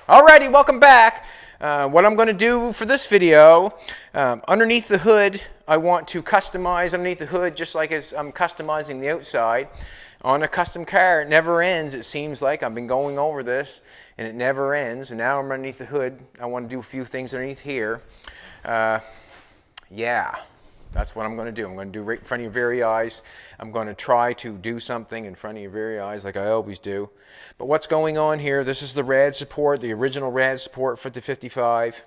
Alrighty, welcome back. What I'm going to do for this video, underneath the hood, I want to customize underneath the hood just like as I'm customizing the outside. On a custom car, it never ends, it seems like. I've been going over this and it never ends. And now I'm underneath the hood. I want to do a few things underneath here. Yeah. That's what I'm going to do. I'm going to do right in front of your very eyes. I'm going to try to do something in front of your very eyes like I always do. But what's going on here, this is the rad support, the original rad support for the 55.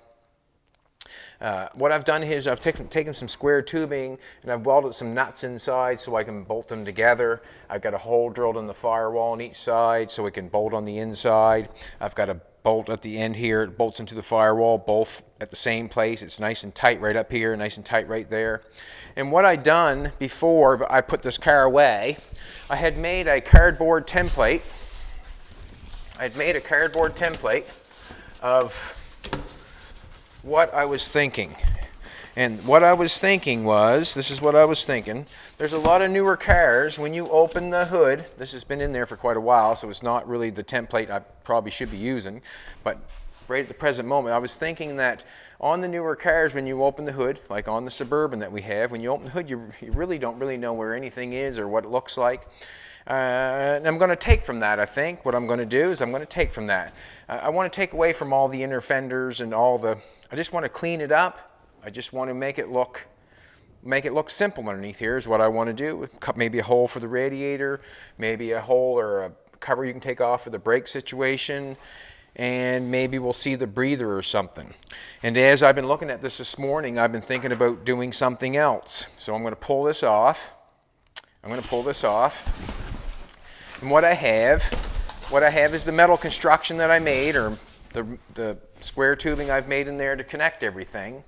What I've done here is I've taken some square tubing and I've welded some nuts inside so I can bolt them together. I've got a hole drilled in the firewall on each side so we can bolt on the inside. I've got a bolt at the end here. It bolts into the firewall, both at the same place. It's nice and tight right up here, nice and tight right there. And what I'd done before I put this car away, I had made a cardboard template. I'd made a cardboard template of what I was thinking. And what I was thinking was, this is what I was thinking. There's a lot of newer cars, when you open the hood, this has been in there for quite a while, so it's not really the template I probably should be using, but right at the present moment, I was thinking that on the newer cars, when you open the hood, like on the Suburban that we have, when you open the hood, you really don't know where anything is or what it looks like. And I'm going to take from that, I think. What I'm going to do is I'm going to take from that. I want to take away from all the inner fenders and all the, I just want to clean it up. I just want to make it look simple underneath here is what I want to do. Cut maybe a hole for the radiator, maybe a hole or a cover you can take off for the brake situation, and maybe we'll see the breather or something. And as I've been looking at this morning, I've been thinking about doing something else. So I'm going to pull this off. I'm going to pull this off. And what I have is the metal construction that I made, or the square tubing I've made in there to connect everything.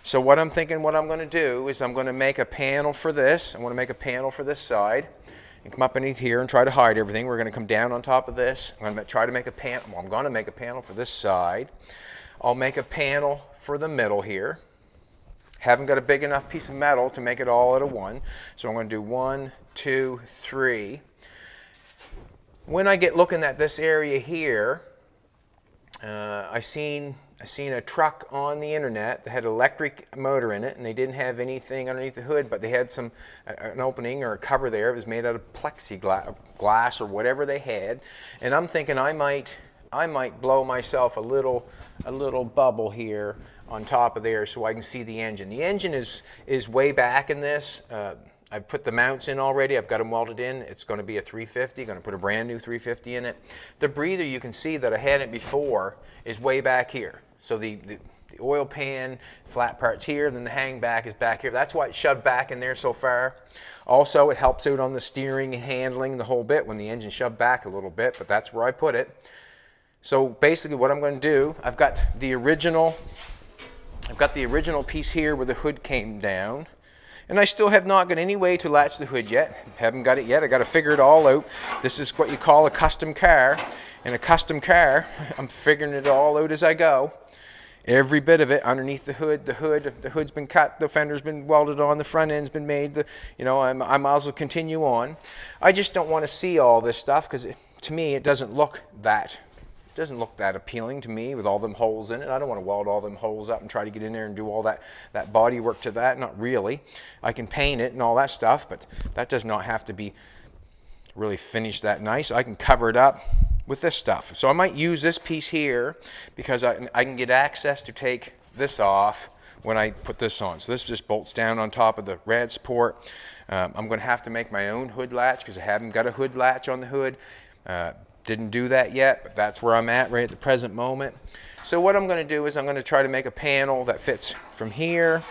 So what I'm thinking, what I'm going to do is I'm going to make a panel for this. I want to make a panel for this side and come up underneath here and try to hide everything. We're going to come down on top of this. I'm going to try to make a panel. Well, I'm going to make a panel for this side. I'll make a panel for the middle here. Haven't got a big enough piece of metal to make it all out of one. So I'm going to do 1, 2, 3. When I get looking at this area here, I seen a truck on the internet that had an electric motor in it, and they didn't have anything underneath the hood, but they had an opening or a cover there. It was made out of plexiglass or whatever they had. And I'm thinking I might blow myself a little bubble here on top of there so I can see the engine. The engine is way back in this. I've put the mounts in already. I've got them welded in. It's going to be a 350. Going to put a brand new 350 in it. The breather, you can see that I had it before, is way back here. So the oil pan, flat part's here, and then the hang back is back here. That's why it's shoved back in there so far. Also, it helps out on the steering and handling the whole bit when the engine's shoved back a little bit, but that's where I put it. So basically what I'm going to do, I've got the original piece here where the hood came down. And I still have not got any way to latch the hood yet. Haven't got it yet. I got to figure it all out. This is what you call a custom car. In a custom car, I'm figuring it all out as I go. Every bit of it underneath the hood's been cut, the fender's been welded on, the front end's been made. I might as well continue on. I just don't want to see all this stuff because to me it doesn't look that appealing to me with all them holes in it. I don't want to weld all them holes up and try to get in there and do all that body work to that. Not really. I can paint it and all that stuff, but that does not have to be really finished that nice. I can cover it up with this stuff. So I might use this piece here because I can get access to take this off when I put this on. So this just bolts down on top of the rad support. I'm going to have to make my own hood latch because I haven't got a hood latch on the hood. Didn't do that yet, but that's where I'm at right at the present moment. So what I'm going to do is I'm going to try to make a panel that fits from here.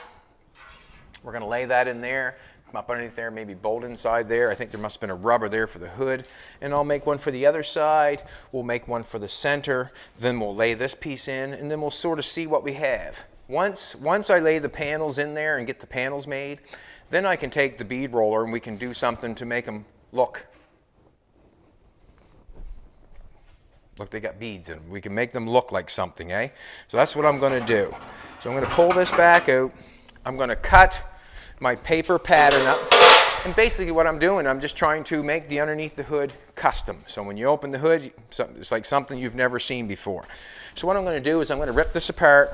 We're going to lay that in there, come up underneath there, maybe bolt inside there. I think there must have been a rubber there for the hood. And I'll make one for the other side. We'll make one for the center. Then we'll lay this piece in, and then we'll sort of see what we have. Once I lay the panels in there and get the panels made, then I can take the bead roller and we can do something to make them look. Look, they got beads in them. We can make them look like something, eh? So that's what I'm going to do. So I'm going to pull this back out. I'm going to cut my paper pattern up. And basically what I'm doing, I'm just trying to make the underneath the hood custom. So when you open the hood, it's like something you've never seen before. So what I'm going to do is I'm going to rip this apart.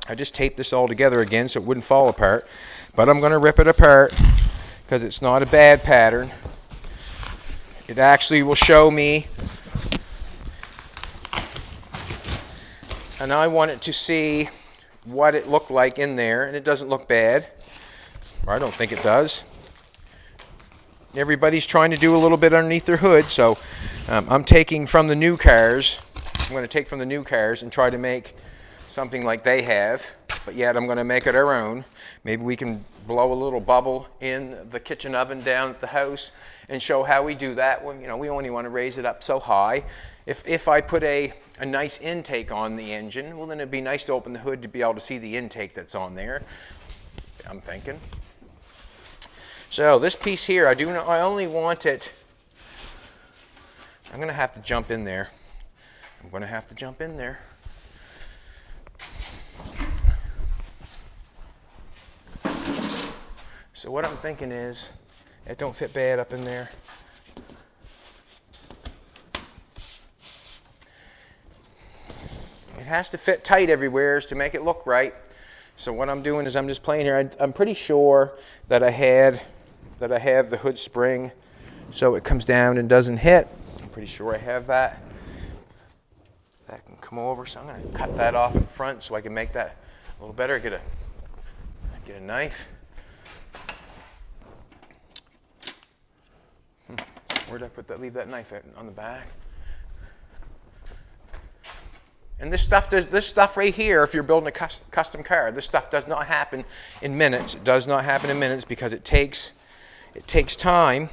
I just taped this all together again so it wouldn't fall apart. But I'm going to rip it apart because it's not a bad pattern. It actually will show me, and I want it to see what it looked like in there, and it doesn't look bad. Or I don't think it does. Everybody's trying to do a little bit underneath their hood, so I'm taking from the new cars. I'm going to take from the new cars and try to make something like they have, but yet I'm going to make it our own. Maybe we can blow a little bubble in the kitchen oven down at the house and show how we do that. When, you know, we only want to raise it up so high. If I put a nice intake on the engine, well, then it'd be nice to open the hood to be able to see the intake that's on there, I'm thinking. So this piece here, I only want it, I'm going to have to jump in there. I'm going to have to jump in there. So what I'm thinking is, it don't fit bad up in there. It has to fit tight everywhere to make it look right. So what I'm doing is I'm just playing here. I'm pretty sure that I have the hood spring so it comes down and doesn't hit. I'm pretty sure I have that. That can come over, so I'm going to cut that off in front so I can make that a little better. Get a knife. Where did I put that? Leave that knife on the back. And this stuff right here, if you're building a custom car, this stuff does not happen in minutes. It does not happen in minutes because it takes time.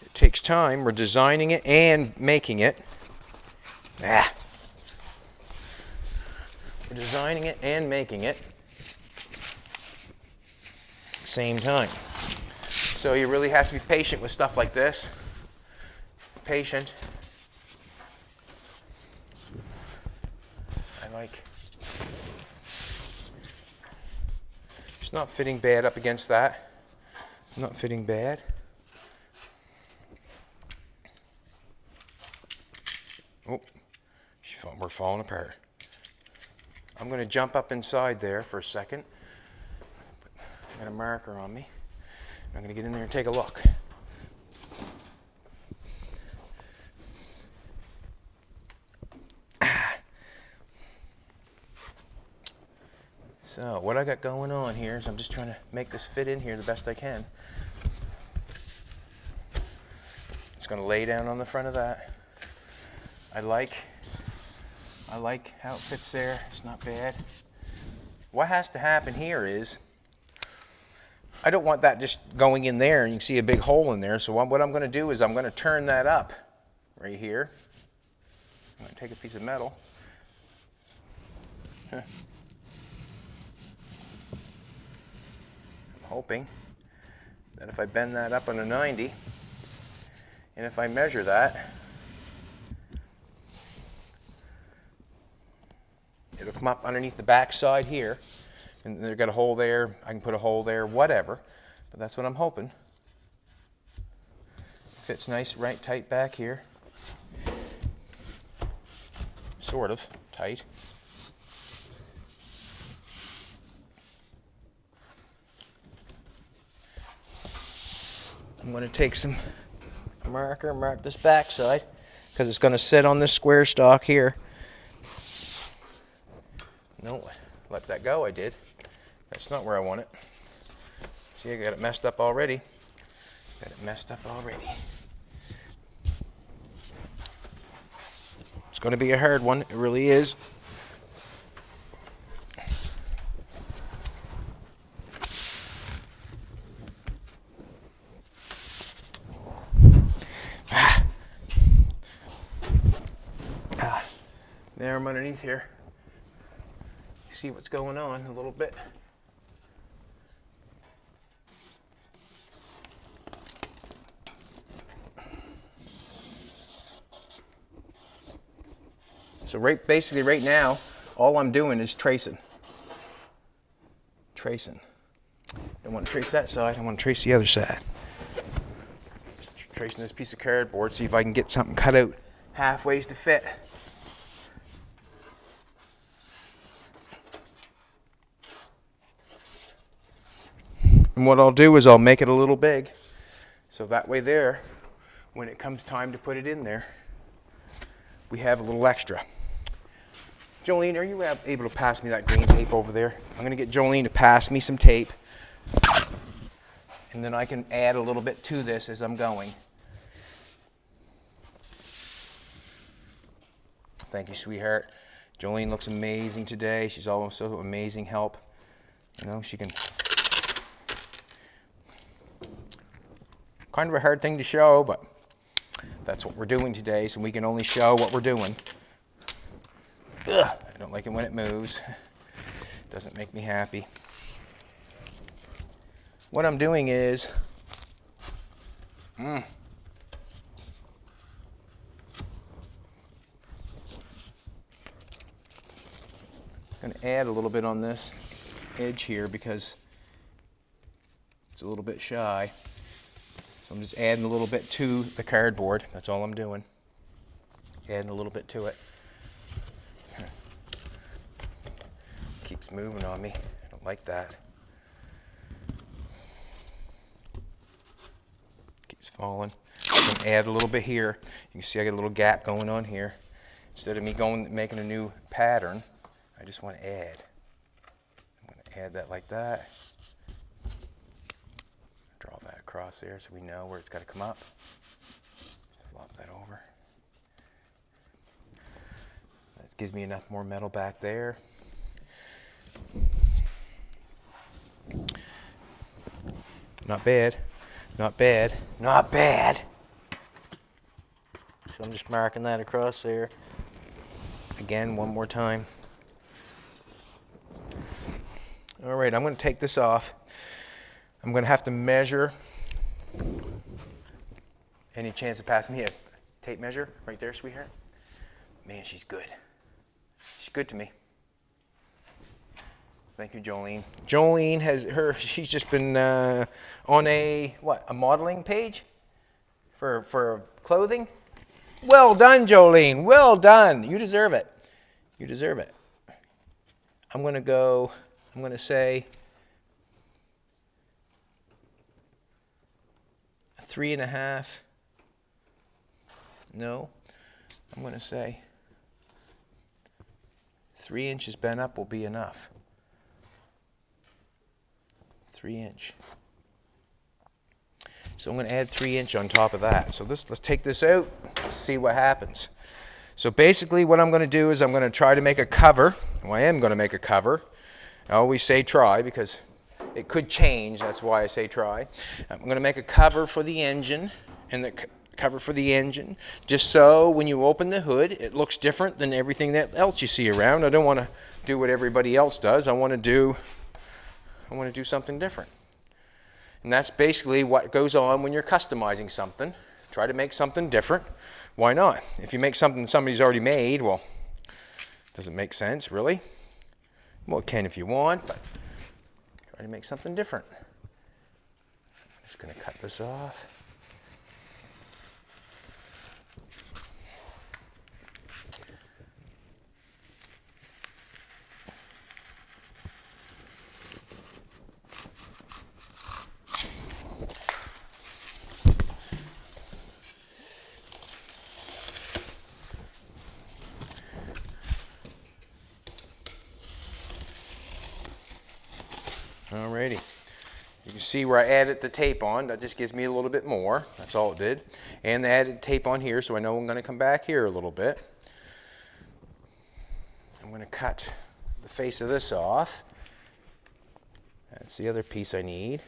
It takes time. We're designing it and making it. We're designing it and making it at the same time. So you really have to be patient with stuff like this. Patient. It's not fitting bad up against that. Not fitting bad. Oh, we're falling apart. I'm going to jump up inside there for a second. I got a marker on me. I'm going to get in there and take a look. So what I got going on here is I'm just trying to make this fit in here the best I can. It's going to lay down on the front of that. I like how it fits there. It's not bad. What has to happen here is I don't want that just going in there and you can see a big hole in there. So what I'm going to do is I'm going to turn that up right here. I'm going to take a piece of metal. Hoping that if I bend that up on a 90 and if I measure that, it'll come up underneath the back side here, and they've got a hole there. I can put a hole there, whatever, but that's what I'm hoping. Fits nice, right tight back here, sort of tight. I'm going to take some marker and mark this back side because it's going to sit on this square stock here. No, let that go, I did. That's not where I want it. See, I got it messed up already. It's going to be a hard one, it really is. There, I'm underneath here. See what's going on a little bit. So basically right now, all I'm doing is tracing. And don't want to trace that side, I want to trace the other side. Just tracing this piece of cardboard, see if I can get something cut out halfway to fit. And what I'll do is I'll make it a little big, so that way there, when it comes time to put it in there, we have a little extra. Jolene, are you able to pass me that green tape over there? I'm going to get Jolene to pass me some tape, and then I can add a little bit to this as I'm going. Thank you, sweetheart. Jolene looks amazing today. She's also amazing help. You know, she can... Kind of a hard thing to show, but that's what we're doing today, so we can only show what we're doing. Ugh, I don't like it when it moves. It doesn't make me happy. What I'm doing is, going to add a little bit on this edge here because it's a little bit shy. So I'm just adding a little bit to the cardboard. That's all I'm doing. Adding a little bit to it. Keeps moving on me. I don't like that. Keeps falling. I'm going to add a little bit here. You can see I got a little gap going on here. Instead of me making a new pattern, I just want to add. I'm going to add that like that. Draw that across there so we know where it's got to come up. Flop that over. That gives me enough more metal back there. Not bad, not bad, not bad. So I'm just marking that across there. Again, one more time. All right, I'm going to take this off. I'm going to have to measure. Any chance to pass me a tape measure right there, sweetheart? Man, she's good. She's good to me. Thank you, Jolene. Jolene she's just been on a modeling page for clothing. Well done, Jolene. Well done. You deserve it. You deserve it. I'm going to say 3.5. No, I'm going to say 3 inches bent up will be enough. 3 inch. So I'm going to add 3 inch on top of that. So let's take this out, see what happens. So basically what I'm going to do is I'm going to try to make a cover. Well, I am going to make a cover. I always say try because it could change. That's why I say try. I'm going to make a cover for the engine and the cover for the engine, just so when you open the hood, it looks different than everything else you see around. I don't want to do what everybody else does. I want to do something different. And that's basically what goes on when you're customizing something. Try to make something different. Why not? If you make something somebody's already made, well, it doesn't make sense, really. Well, it can if you want, but try to make something different. I'm just going to cut this off. Alrighty, you can see where I added the tape on. That just gives me a little bit more. That's all it did. And I added tape on here, so I know I'm going to come back here a little bit. I'm going to cut the face of this off. That's the other piece I need.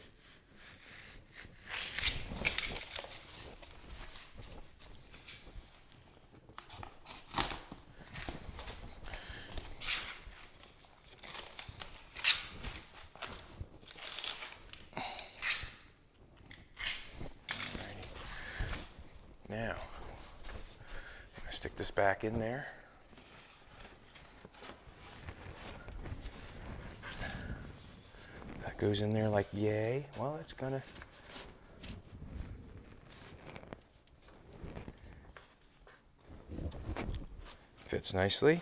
Now, I'm going to stick this back in there. That goes in there like yay. Well, it's gonna. Fits nicely.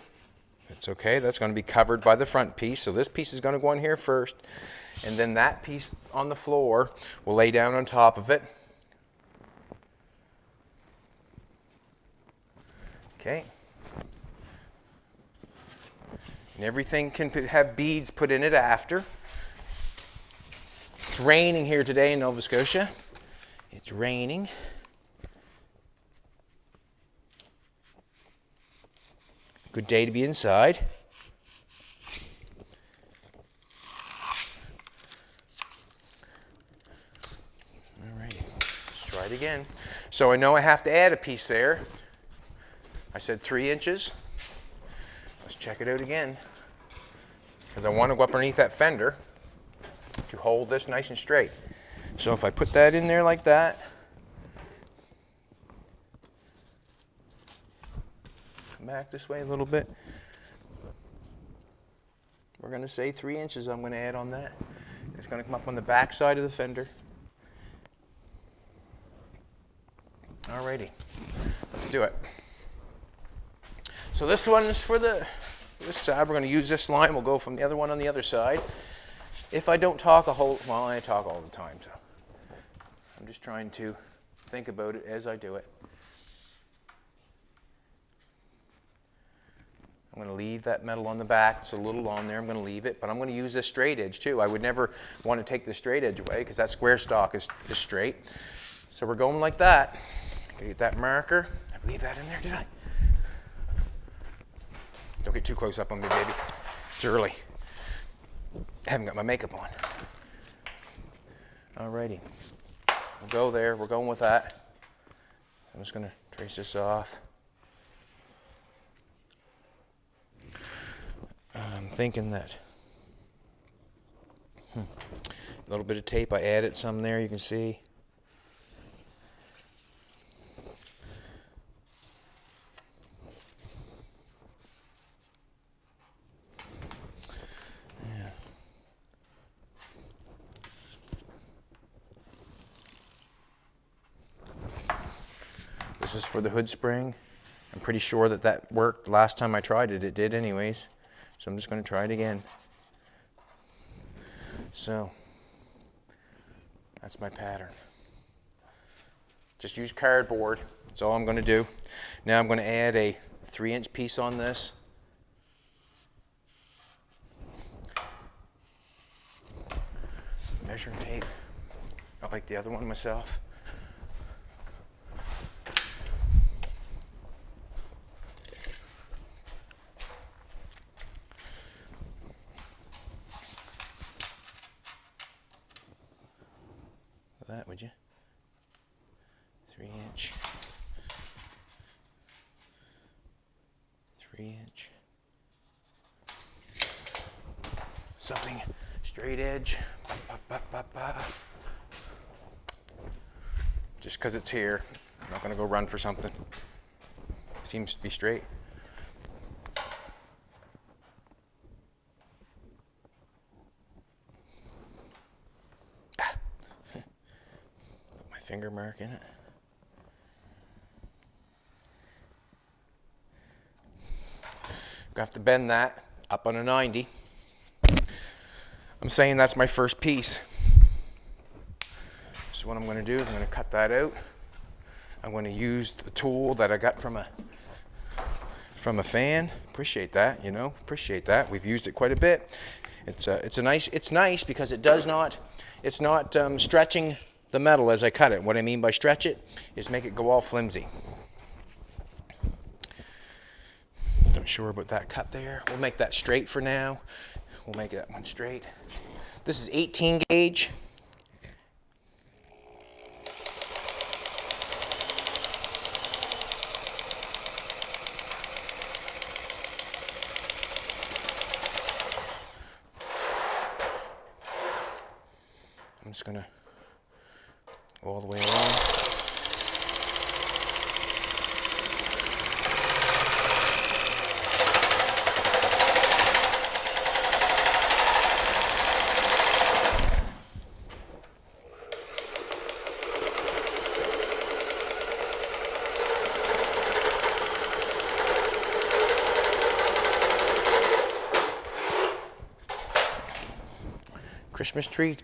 It's okay. That's going to be covered by the front piece. So this piece is going to go in here first, and then that piece on the floor will lay down on top of it. Okay. And everything can have beads put in it after. It's raining here today in Nova Scotia. It's raining. Good day to be inside. All right, let's try it again. So I know I have to add a piece there. I said 3 inches. Let's check it out again, because I want to go up underneath that fender to hold this nice and straight. So if I put that in there like that, come back this way a little bit, we're going to say 3 inches I'm going to add on that. It's going to come up on the back side of the fender. Alrighty, let's do it. So this one is for this side. We're going to use this line. We'll go from the other one on the other side. If I don't talk well, I talk all the time, so I'm just trying to think about it as I do it. I'm going to leave that metal on the back. It's a little long there. I'm going to leave it, but I'm going to use this straight edge too. I would never want to take the straight edge away because that square stock is straight. So we're going like that. Get that marker. I leave that in there, did I? Don't get too close up on me, baby. It's early. I haven't got my makeup on. Alrighty. We'll go there. We're going with that. I'm just going to trace this off. I'm thinking that a little bit of tape, I added some there, you can see. Yeah. This is for the hood spring. I'm pretty sure that worked last time I tried it. It did anyways. So I'm just going to try it again. So that's my pattern. Just use cardboard. That's all I'm going to do. Now I'm going to add a 3-inch piece on this. Measuring tape. I like the other one myself. That, would you? 3-inch. 3-inch. Something straight edge. Ba, ba, ba, ba. Just because it's here, I'm not going to go run for something. Seems to be straight. Finger mark in it. I have to bend that up on a 90. I'm saying that's my first piece. So what I'm going to do is I'm going to cut that out. I'm going to use the tool that I got from a fan. Appreciate that, you know. Appreciate that. We've used it quite a bit. It's nice because it's not stretching the metal as I cut it. What I mean by stretch it is make it go all flimsy. Not sure about that cut there. We'll make that straight for now. We'll make that one straight. This is 18 gauge. I'm just going to go all the way around. Christmas tree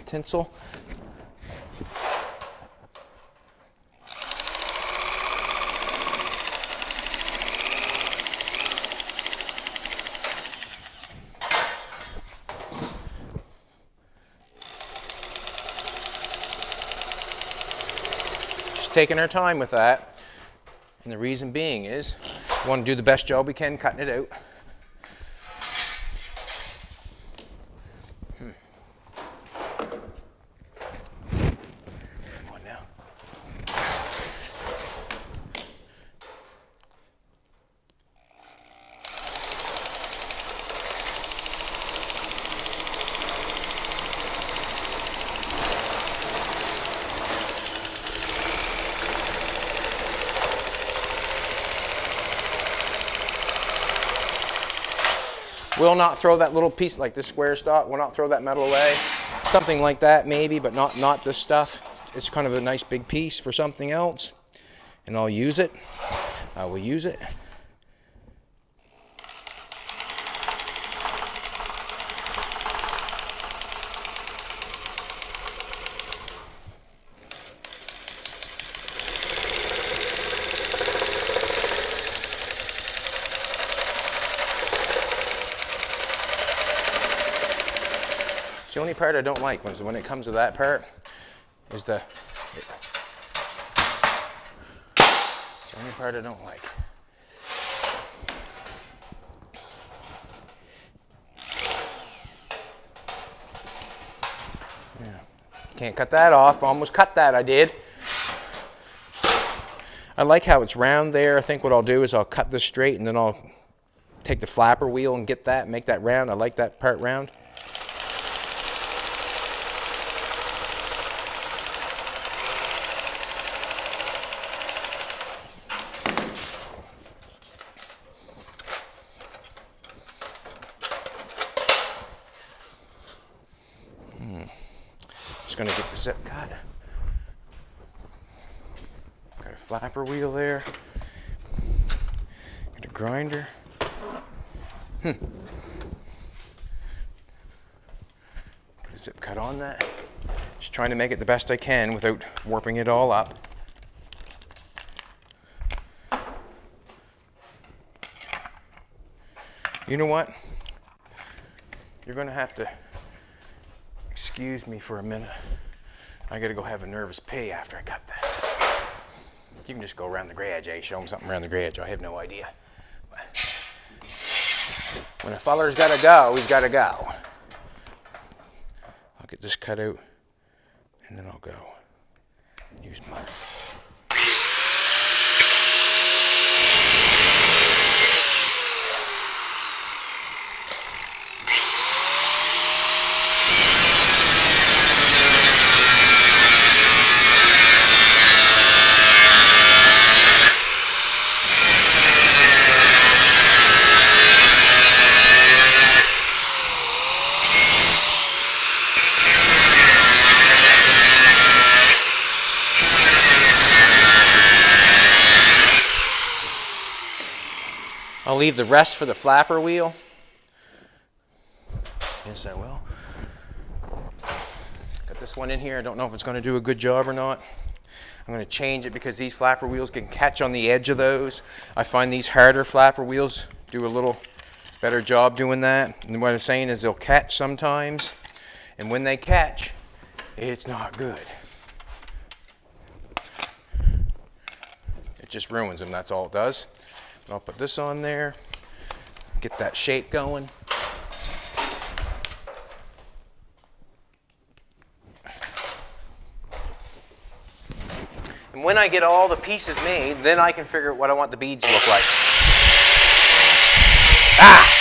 tinsel. Just taking our time with that. And the reason being is we want to do the best job we can cutting it out. We'll not throw that little piece, like this square stock, we'll not throw that metal away. Something like that maybe, but not this stuff. It's kind of a nice big piece for something else. And I'll use it. I will use it. The only part I don't like when it comes to that part is the only part I don't like. Yeah. Can't cut that off. Almost cut that, I did. I like how it's round there. I think what I'll do is I'll cut this straight and then I'll take the flapper wheel and get that, make that round. I like that part round. Just gonna get the zip cut. Got a flapper wheel there. Got a grinder. Put a zip cut on that. Just trying to make it the best I can without warping it all up. You know what? You're gonna have to excuse me for a minute. I gotta go have a nervous pee after I cut this. You can just go around the gray edge, show them something around the gray edge. I have no idea. But when a feller's gotta go, he's gotta go. I'll get this cut out and then I'll go use my I'll leave the rest for the flapper wheel. Yes, I will. Got this one in here. I don't know if it's going to do a good job or not. I'm going to change it because these flapper wheels can catch on the edge of those. I find these harder flapper wheels do a little better job doing that. And what I'm saying is they'll catch sometimes. And when they catch, it's not good. It just ruins them. That's all it does. I'll put this on there, get that shape going. And when I get all the pieces made, then I can figure out what I want the beads to look like. Ah!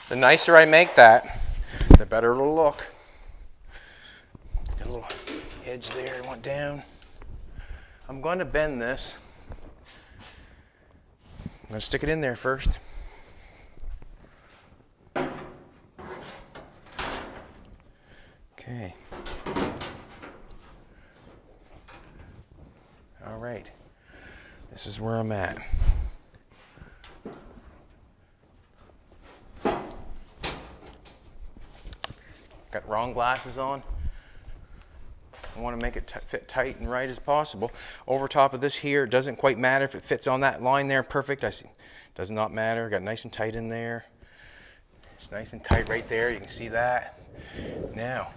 The nicer I make that, the better it'll look. Got a little edge there I want down. I'm going to bend this. I'm going to stick it in there first. Okay. All right. This is where I'm at. Got wrong glasses on. I want to make it fit tight and right as possible. Over top of this here, it doesn't quite matter if it fits on that line there perfect. I see, does not matter. Got nice and tight in there. It's nice and tight right there. You can see that. Now,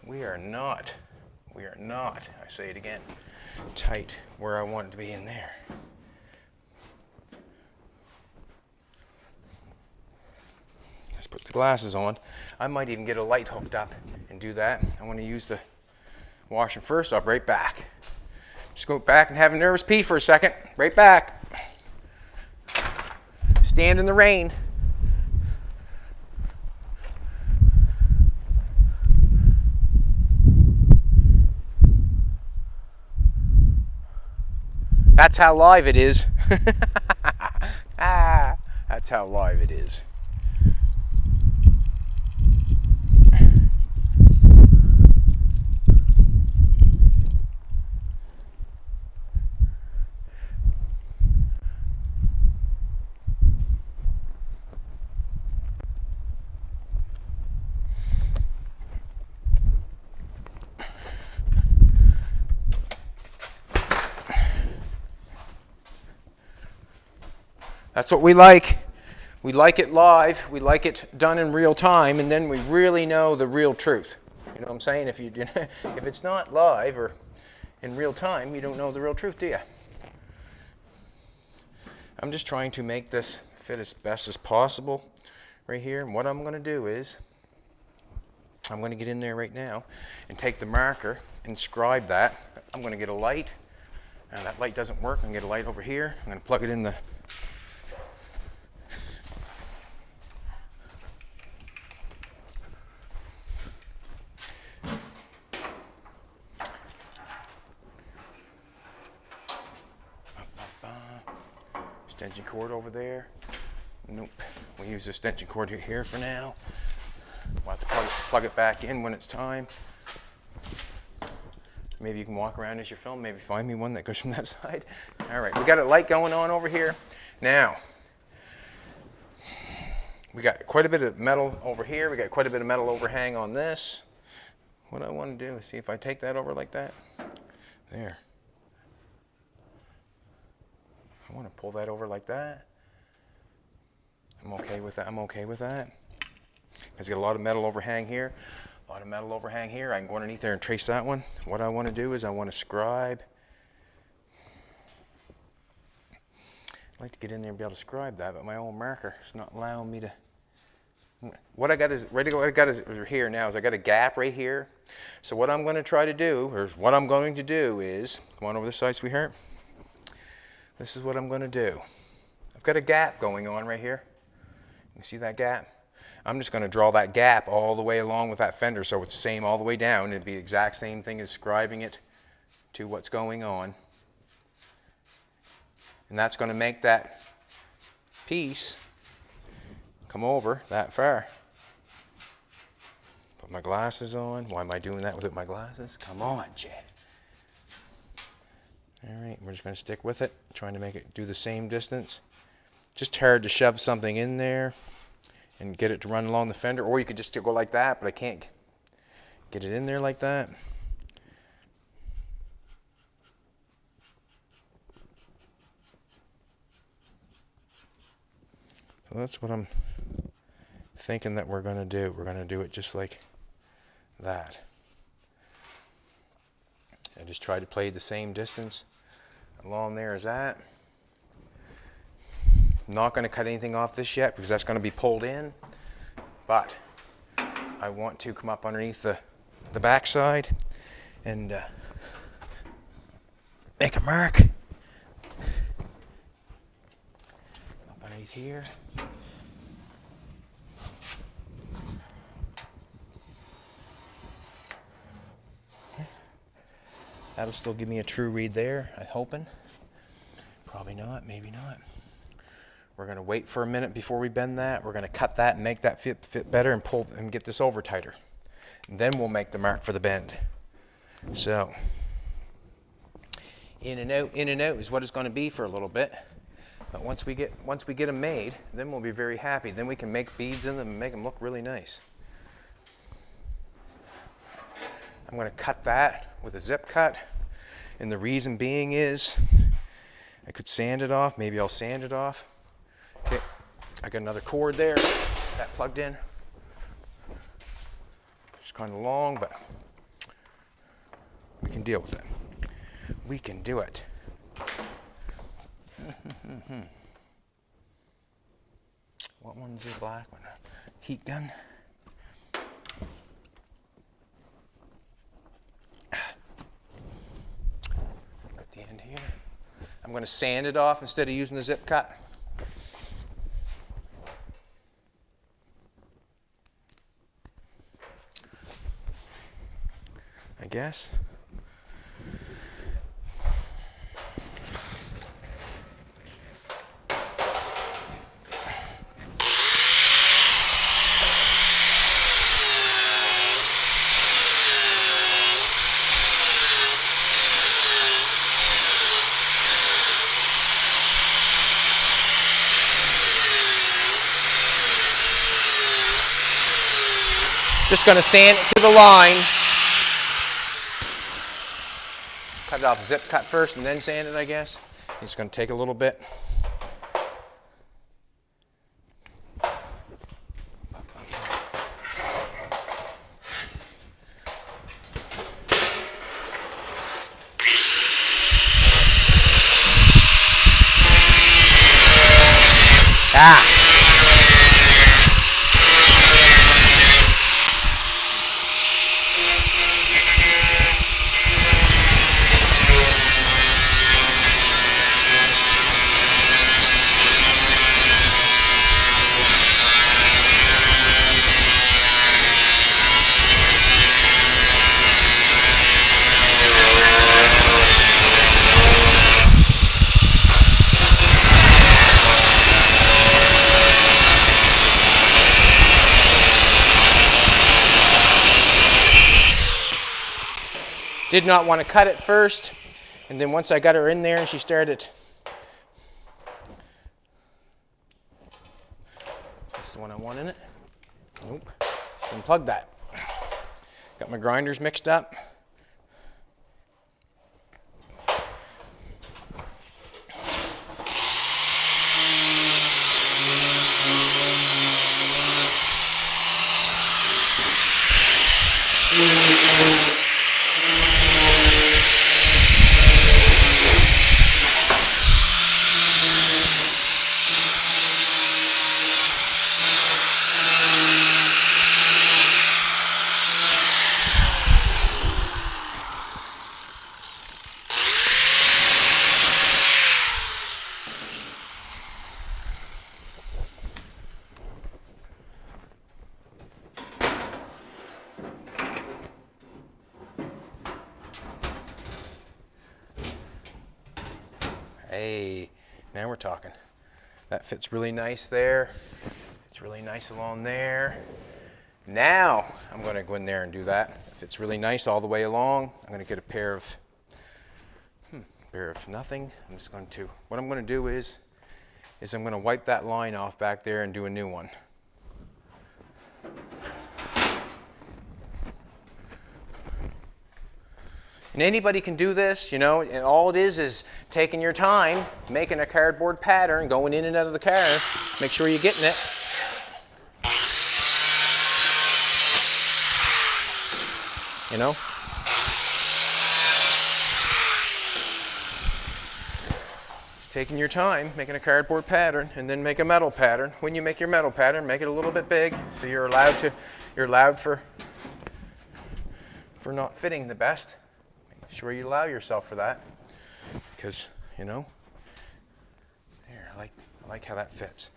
we are not, I say it again, tight where I want it to be in there. Let's put the glasses on. I might even get a light hooked up and do that. I want to use the washer first. I'll be right back. Just go back and have a nervous pee for a second. Right back. Stand in the rain. That's how live it is. That's how live it is. That's what we like. We like it live. We like it done in real time, and then we really know the real truth. You know what I'm saying? If it's not live or in real time, you don't know the real truth, do you? I'm just trying to make this fit as best as possible right here. And what I'm going to do is I'm going to get in there right now and take the marker and scribe that. I'm going to get a light. That light doesn't work. I'm going to get a light over here. I'm going to plug it in the extension cord over there. Nope. We'll use the extension cord here for now. We'll have to plug it back in when it's time. Maybe you can walk around as you film. Maybe find me one that goes from that side. All right, we got a light going on over here. Now, we got quite a bit of metal over here. We got quite a bit of metal overhang on this. What I want to do is see if I take that over like that. There. I want to pull that over like that. I'm okay with that. I'm okay with that. Because got a lot of metal overhang here. A lot of metal overhang here. I can go underneath there and trace that one. What I want to do is I want to scribe. I'd like to get in there and be able to scribe that, but my old marker is not allowing me to. What I got is here now is I got a gap right here. So what I'm going to try to do, or what I'm going to do is, come on over this side, sweetheart. This is what I'm going to do. I've got a gap going on right here. You see that gap? I'm just going to draw that gap all the way along with that fender so it's the same all the way down. It'd be the exact same thing as scribing it to what's going on. And that's going to make that piece come over that far. Put my glasses on. Why am I doing that without my glasses? Come on, Jed. All right, we're just going to stick with it, trying to make it do the same distance. Just hard to shove something in there and get it to run along the fender, or you could just go like that, but I can't get it in there like that. So that's what I'm thinking that we're going to do. We're going to do it just like that. I just try to play the same distance along there as that. I'm not going to cut anything off this yet because that's going to be pulled in, but I want to come up underneath the backside and make a mark up underneath here. That'll still give me a true read there, I'm hoping. Probably not, maybe not. We're going to wait for a minute before we bend that. We're going to cut that and make that fit better and pull and get this over tighter. And then we'll make the mark for the bend. So, in and out is what it's going to be for a little bit. But once we get them made, then we'll be very happy. Then we can make beads in them and make them look really nice. I'm going to cut that with a zip cut, and the reason being is I could sand it off. Maybe I'll sand it off. Okay, I got another cord there, that plugged in. It's kind of long, but we can deal with it. We can do it. What one's the black one? Heat gun. Got the end here. I'm going to sand it off instead of using the zip cut. I guess. Just going to sand it to the line. Cut it off, zip cut first and then sand it, I guess. It's going to take a little bit. Did not want to cut it first, and then once I got her in there and she started, that's the one I want in it. Nope, just unplug that. Got my grinders mixed up. Hey, now we're talking. That fits really nice there. It's really nice along there. Now I'm going to go in there and do that. It fits really nice all the way along. I'm going to get a pair of nothing. I'm just going to, what I'm going to do is I'm going to wipe that line off back there and do a new one. And anybody can do this, you know, and all it is taking your time, making a cardboard pattern, going in and out of the car. Make sure you're getting it. You know? Just taking your time, making a cardboard pattern, and then make a metal pattern. When you make your metal pattern, make it a little bit big, so you're allowed for not fitting the best. Sure you allow yourself for that, because you know, there, I like how that fits.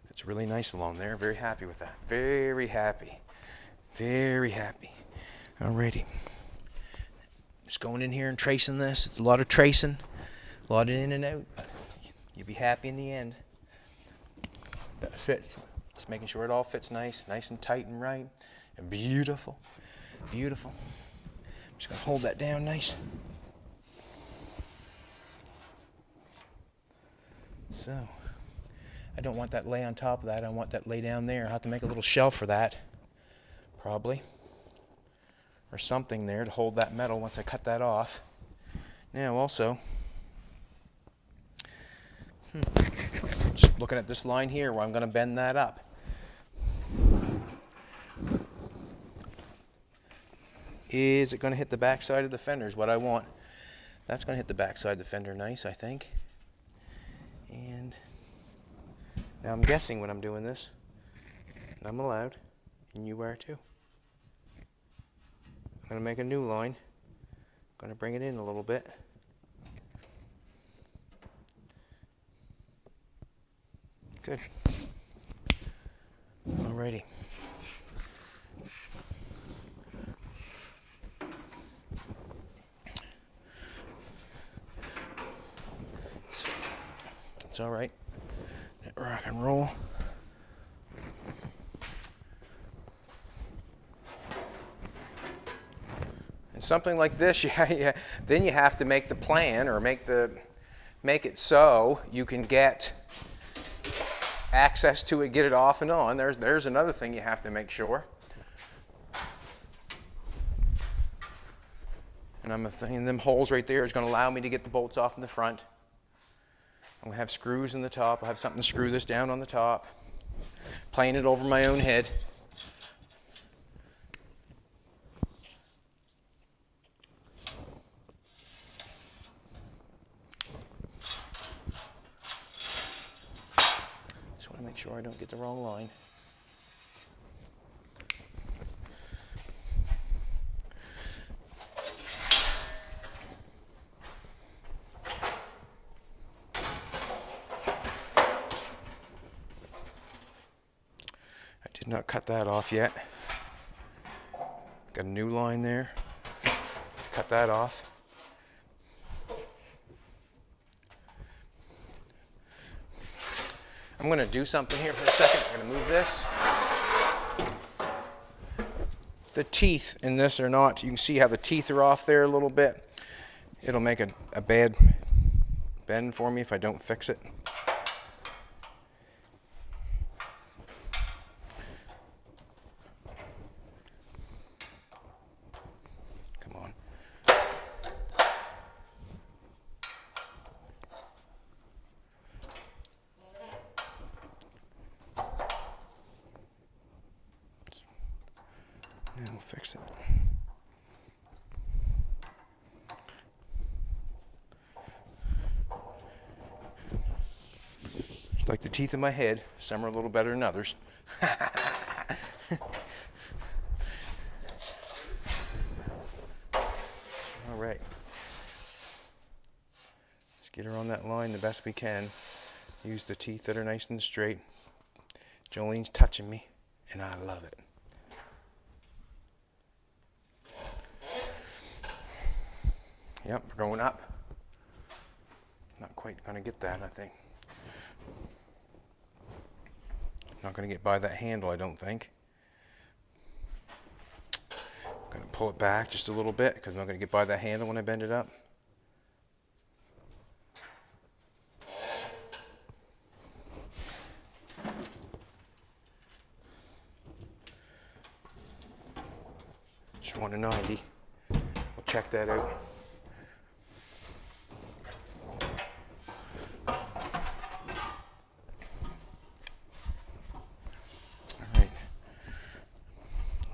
It's really nice along there. Very happy with that. Very happy. Very happy. Alrighty. Just going in here and tracing this. It's a lot of tracing, a lot of in and out. But you'll be happy in the end. That fits. Just making sure it all fits nice and tight and right, and beautiful, beautiful. Just gonna hold that down nice. So, I don't want that lay on top of that. I want that lay down there. I'll have to make a little shelf for that, probably, or something there to hold that metal once I cut that off. Now also, just looking at this line here where I'm going to bend that up. Is it going to hit the back side of the fender is what I want. That's going to hit the back side of the fender nice, I think. And now I'm guessing when I'm doing this, and I'm allowed, and you are too. I'm going to make a new line. I'm going to bring it in a little bit. Good. Alrighty. It's all right. Rock and roll. And something like this, then you have to make the plan or make it so you can get access to it, get it off and on. There's another thing you have to make sure. And I'm thinking them holes right there is going to allow me to get the bolts off in the front. I'm going to have screws in the top. I'll have something to screw this down on the top. Playing it over my own head. Just want to make sure I don't get the wrong line. Did not cut that off yet. Got a new line there. Cut that off. I'm going to do something here for a second. I'm going to move this. The teeth in this are not, you can see how the teeth are off there a little bit. It'll make a bad bend for me if I don't fix it. And we'll fix it. Like the teeth in my head, some are a little better than others. All right. Let's get her on that line the best we can. Use the teeth that are nice and straight. Jolene's touching me, and I love it. Yep, we're going up. Not quite going to get that, I think. Not going to get by that handle, I don't think. I'm going to pull it back just a little bit because I'm not going to get by that handle when I bend it up. Just 1 to 90. We'll check that out.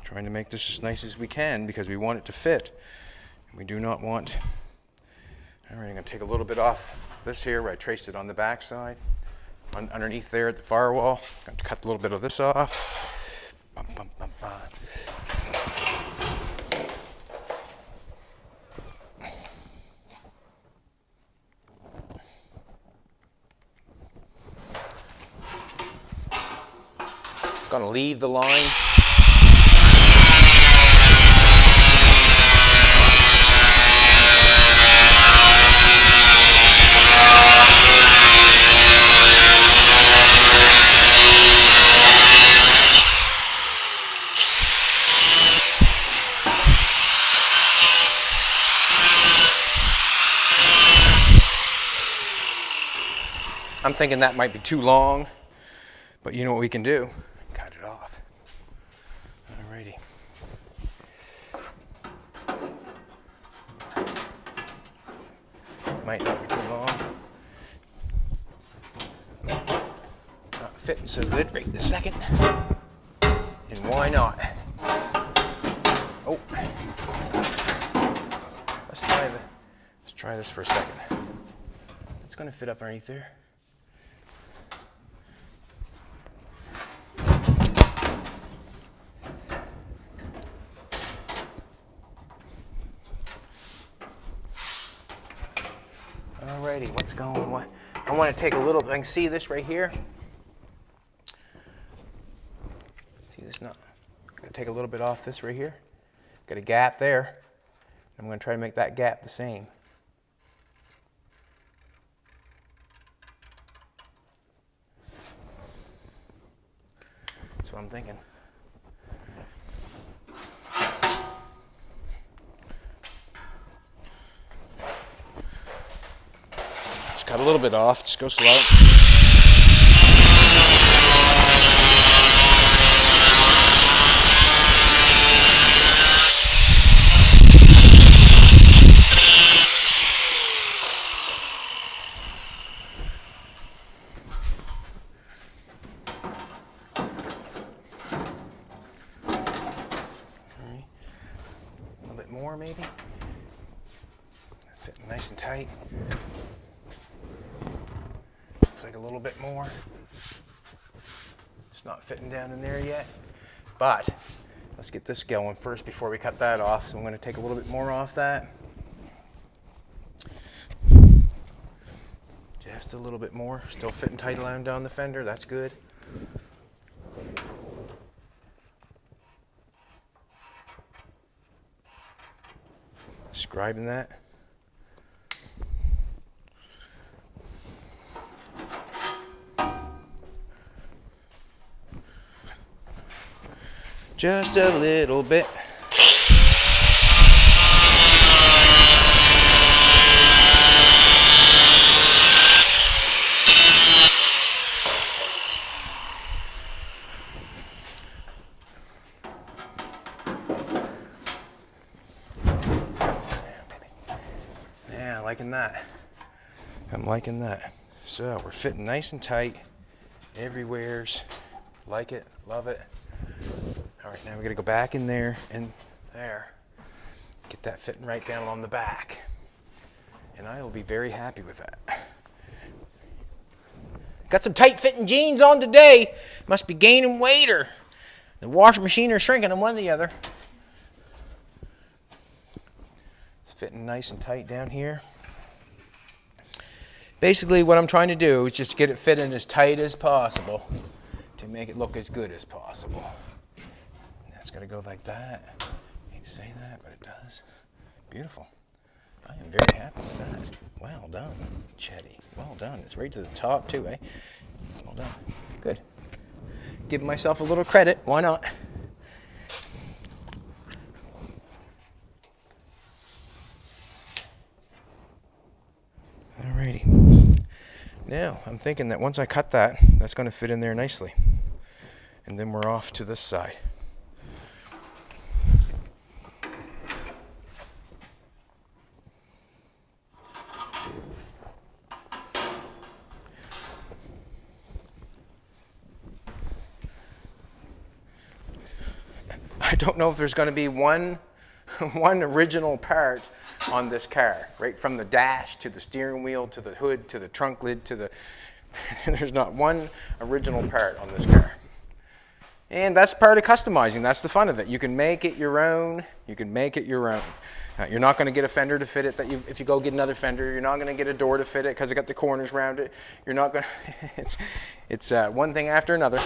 Trying to make this as nice as we can because we want it to fit. We do not want. All right, I'm going to take a little bit off this here where I traced it on the back side. Underneath there at the firewall. I'm going to cut a little bit of this off. Bum, bum, bum, bum. Going to leave the line. I'm thinking that might be too long, but you know what we can do? Cut it off. Alrighty. Might not be too long. Not fitting so good right this second. And why not? Oh. Let's try this for a second. It's going to fit up underneath there. Alrighty, what's going on? I want to take a little, I can see this right here. See this not? I'm going to take a little bit off this right here. Got a gap there. I'm going to try to make that gap the same. That's what I'm thinking. Just cut a little bit off, just go slow. More maybe. Fitting nice and tight. Looks like a little bit more. It's not fitting down in there yet, but let's get this going first before we cut that off. So I'm going to take a little bit more off that. Just a little bit more. Still fitting tight around down the fender. That's good. Scribing that. Just a little bit. Liking that. I'm liking that. So we're fitting nice and tight everywheres. Like it, love it. All right, now we're gonna go back in there and there. Get that fitting right down on the back. And I will be very happy with that. Got some tight fitting jeans on today. Must be gaining weight or the washing machine or shrinking them, one or the other. It's fitting nice and tight down here. Basically what I'm trying to do is just get it fitting as tight as possible to make it look as good as possible. That's got to go like that. I hate to say that, but it does. Beautiful. I am very happy with that. Well done, Chetty. Well done. It's right to the top too, eh? Well done. Good. Give myself a little credit. Why not? Alrighty. Now, I'm thinking that once I cut that, that's going to fit in there nicely. And then we're off to this side. I don't know if there's going to be one original part on this car, right from the dash to the steering wheel to the hood to the trunk lid to the there's not one original part on this car. And that's part of customizing. That's the fun of it. You can make it your own. You can make it your own. You're not going to get a fender to fit it. If you go get another fender, you're not going to get a door to fit it because it got the corners around it. You're not going to. It's one thing after another.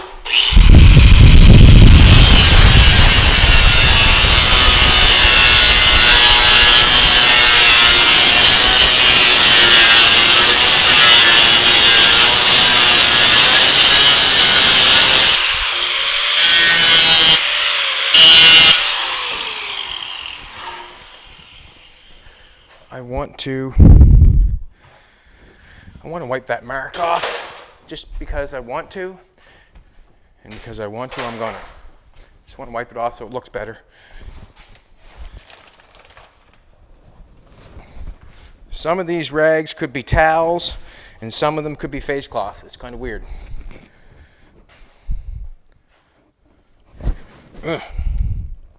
I want to wipe that mark off. just because I want to. And because I want to, I'm gonna. Just want to wipe it off so it looks better. Some of these rags could be towels, and some of them could be face cloths. It's kind of weird. Ugh.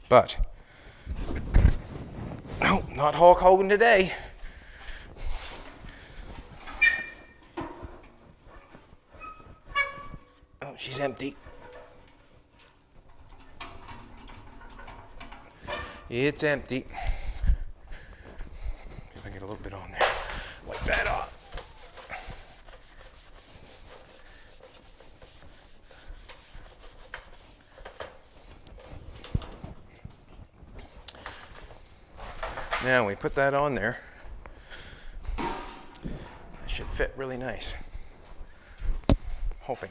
But, no, not Hulk Hogan today. Oh, she's empty. It's empty. If I get a little bit on there, wipe that off. Now we put that on there. It should fit really nice. Hoping.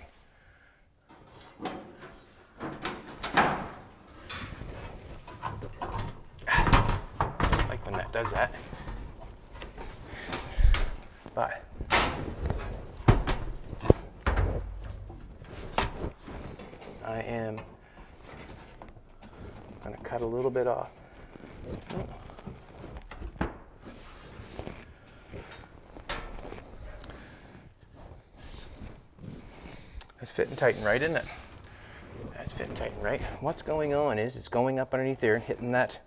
Like when that does that. But I am going to cut a little bit off. It's fitting tight and right, isn't it? That's fitting tight and right. What's going on is it's going up underneath there and hitting that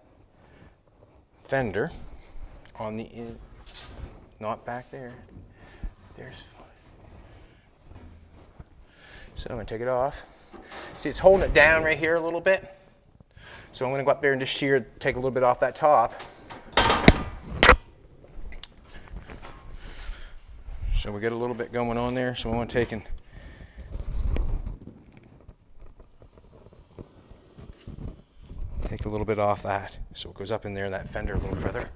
fender on the not back there. There's. So I'm going to take it off. See, it's holding it down right here a little bit. So I'm going to go up there and just take a little bit off that top. So we get a little bit going on there. So I want to take a little bit off that. So it goes up in there, that fender a little further.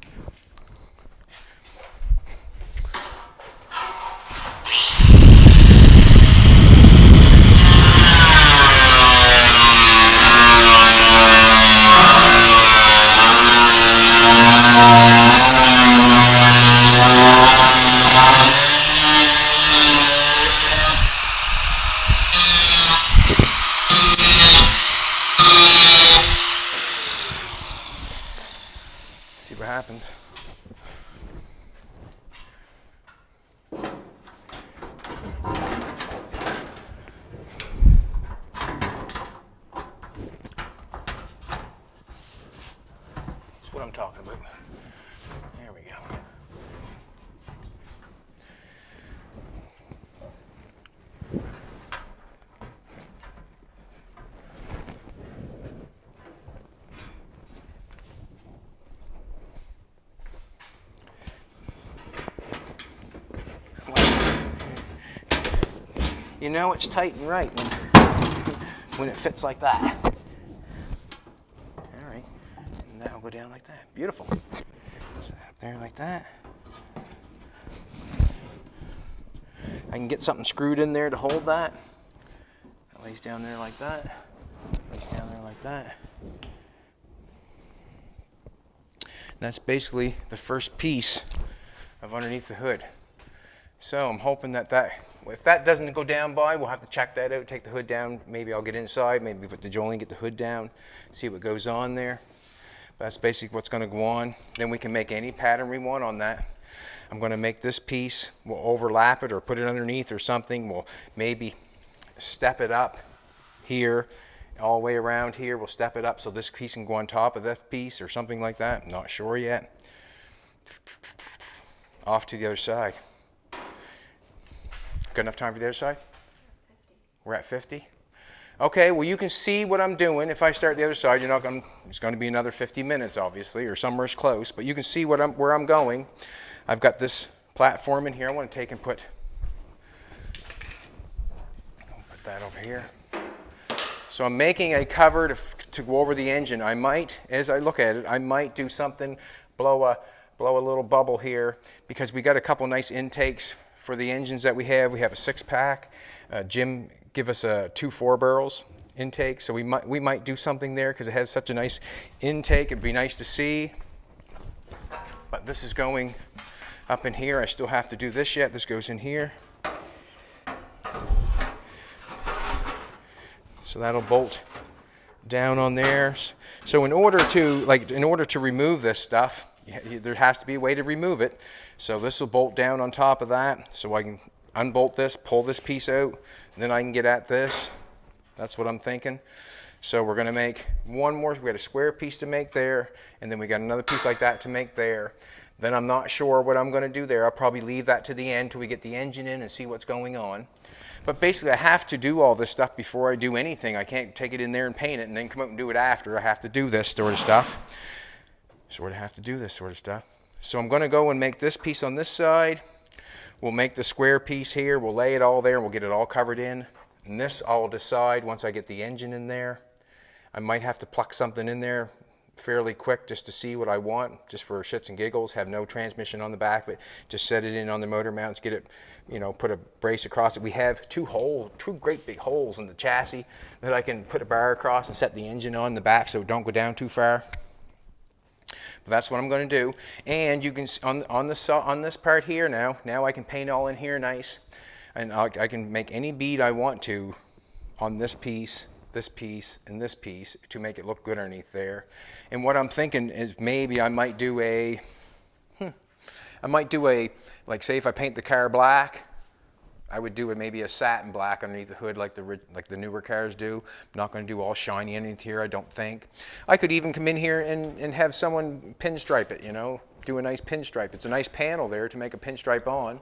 See what happens. That's what I'm talking about. There we go. You know it's tight and right when it fits like that. All right, and that'll go down like that. Beautiful. So up there like that. I can get something screwed in there to hold that. That lays down there like that. Lays down there like that. And that's basically the first piece of underneath the hood. So I'm hoping that if that doesn't go down by, we'll have to check that out, take the hood down. Maybe I'll get inside, maybe put the joining, get the hood down, see what goes on there. But that's basically what's going to go on. Then we can make any pattern we want on that. I'm going to make this piece, we'll overlap it or put it underneath or something. We'll maybe step it up here, all the way around here. We'll step it up so this piece can go on top of that piece or something like that. I'm not sure yet. Off to the other side. Good enough time for the other side? 50. We're at 50? Okay, well you can see what I'm doing. If I start the other side, it's going to be another 50 minutes obviously, or somewhere close, but you can see where I'm going. I've got this platform in here. I want to take and put that over here. So I'm making a cover to go over the engine. I might, as I look at it, I might do something, blow a little bubble here, because we got a couple nice intakes for the engines that we have. We have a 6-pack. Jim give us a 2 4-barrels intake, so we might do something there because it has such a nice intake. It'd be nice to see. But this is going up in here. I still have to do this yet. This goes in here. So that'll bolt down on there. So in order to remove this stuff, there has to be a way to remove it. So this will bolt down on top of that, so I can unbolt this, pull this piece out, and then I can get at this. That's what I'm thinking. So we're going to make one more. We got a square piece to make there, and then we got another piece like that to make there. Then I'm not sure what I'm going to do there. I'll probably leave that to the end till we get the engine in and see what's going on. But basically I have to do all this stuff before I do anything. I can't take it in there and paint it and then come out and do it after. I have to do this sort of stuff. So I'm going to go and make this piece on this side. We'll make the square piece here. We'll lay it all there. We'll get it all covered in. And this I'll decide once I get the engine in there. I might have to pluck something in there fairly quick just to see what I want, just for shits and giggles. Have no transmission on the back, but just set it in on the motor mounts, get it, put a brace across it. We have two great big holes in the chassis that I can put a bar across and set the engine on the back so it don't go down too far. But that's what I'm going to do. And you can on this part here now I can paint all in here nice, and I can make any bead I want to on this piece, and this piece to make it look good underneath there. And what I'm thinking is maybe I might do like say if I paint the car black, I would do maybe a satin black underneath the hood like the newer cars do. I'm not going to do all shiny underneath here, I don't think. I could even come in here and have someone pinstripe it, do a nice pinstripe. It's a nice panel there to make a pinstripe on.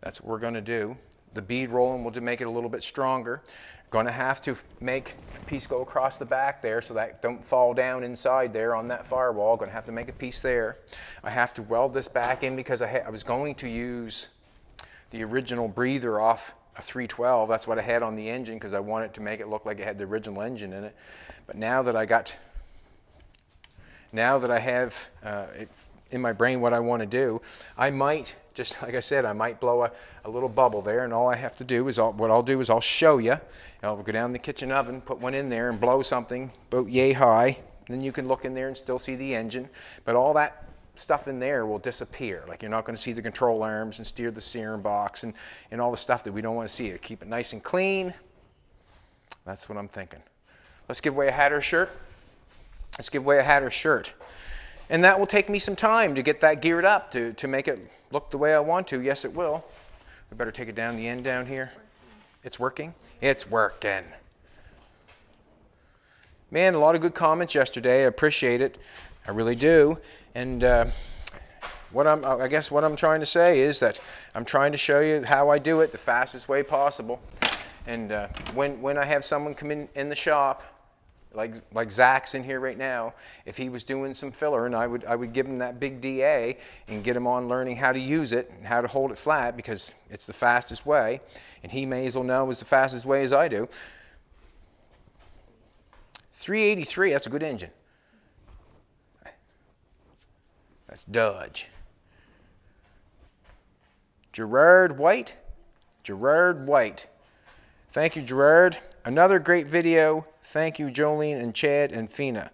That's what we're going to do. The bead rolling will make it a little bit stronger. Going to have to make a piece go across the back there so that don't fall down inside there on that firewall. Going to have to make a piece there. I have to weld this back in because I was going to use the original breather off a 312. That's what I had on the engine because I wanted to make it look like it had the original engine in it. But now that I have it in my brain what I want to do, I might, just like I said, I might blow a little bubble there, and all I have to do is, what I'll do is I'll show you. I'll go down in the kitchen oven, put one in there and blow something about yay high. Then you can look in there and still see the engine. But all that stuff in there will disappear. Like you're not going to see the control arms and steer the steering box and all the stuff that we don't want to see. Keep it nice and clean. That's what I'm thinking. Let's give away a hat or shirt. Let's give away a hat or shirt. And that will take me some time to get that geared up to make it look the way I want to. Yes, it will. We better take it down the end down here. It's working? It's working. Man, a lot of good comments yesterday. I appreciate it. I really do. And I guess what I'm trying to say is that I'm trying to show you how I do it the fastest way possible. And when I have someone come in the shop, like Zach's in here right now, if he was doing some filler, and I would give him that big DA and get him on learning how to use it and how to hold it flat because it's the fastest way, and he may as well know it's the fastest way as I do. 383, that's a good engine. That's Dodge. Gerard White. Thank you, Gerard. Another great video. Thank you, Jolene and Chad and Fina.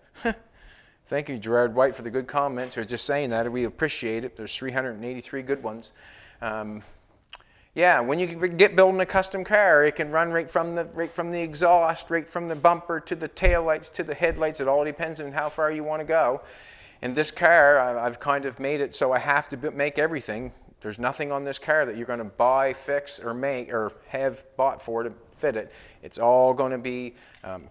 Thank you, Gerard White, for the good comments. Or just saying that. We appreciate it. There's 383 good ones. Yeah, when you get building a custom car, it can run right from the exhaust, right from the bumper to the taillights to the headlights. It all depends on how far you want to go. In this car, I've kind of made it so I have to make everything. There's nothing on this car that you're going to buy, fix, or make, or have bought for to fit it. It's all going to be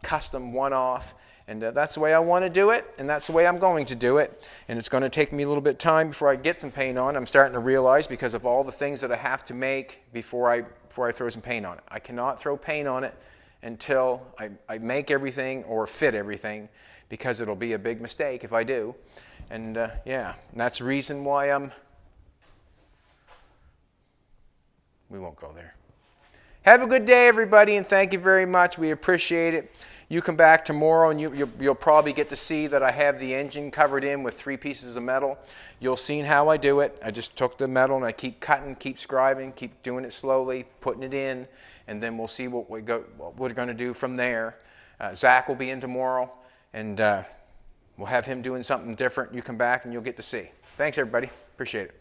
custom, one-off, and that's the way I want to do it, and that's the way I'm going to do it. And it's going to take me a little bit of time before I get some paint on. I'm starting to realize because of all the things that I have to make before I throw some paint on it. I cannot throw paint on it until I make everything or fit everything, because it'll be a big mistake if I do. And yeah, and that's the reason why we won't go there. Have a good day, everybody, and thank you very much. We appreciate it. You come back tomorrow, and you'll probably get to see that I have the engine covered in with 3 pieces of metal. You'll see how I do it. I just took the metal, and I keep cutting, keep scribing, keep doing it slowly, putting it in, and then we'll see what we're going to do from there. Zach will be in tomorrow, and we'll have him doing something different. You come back, and you'll get to see. Thanks, everybody. Appreciate it.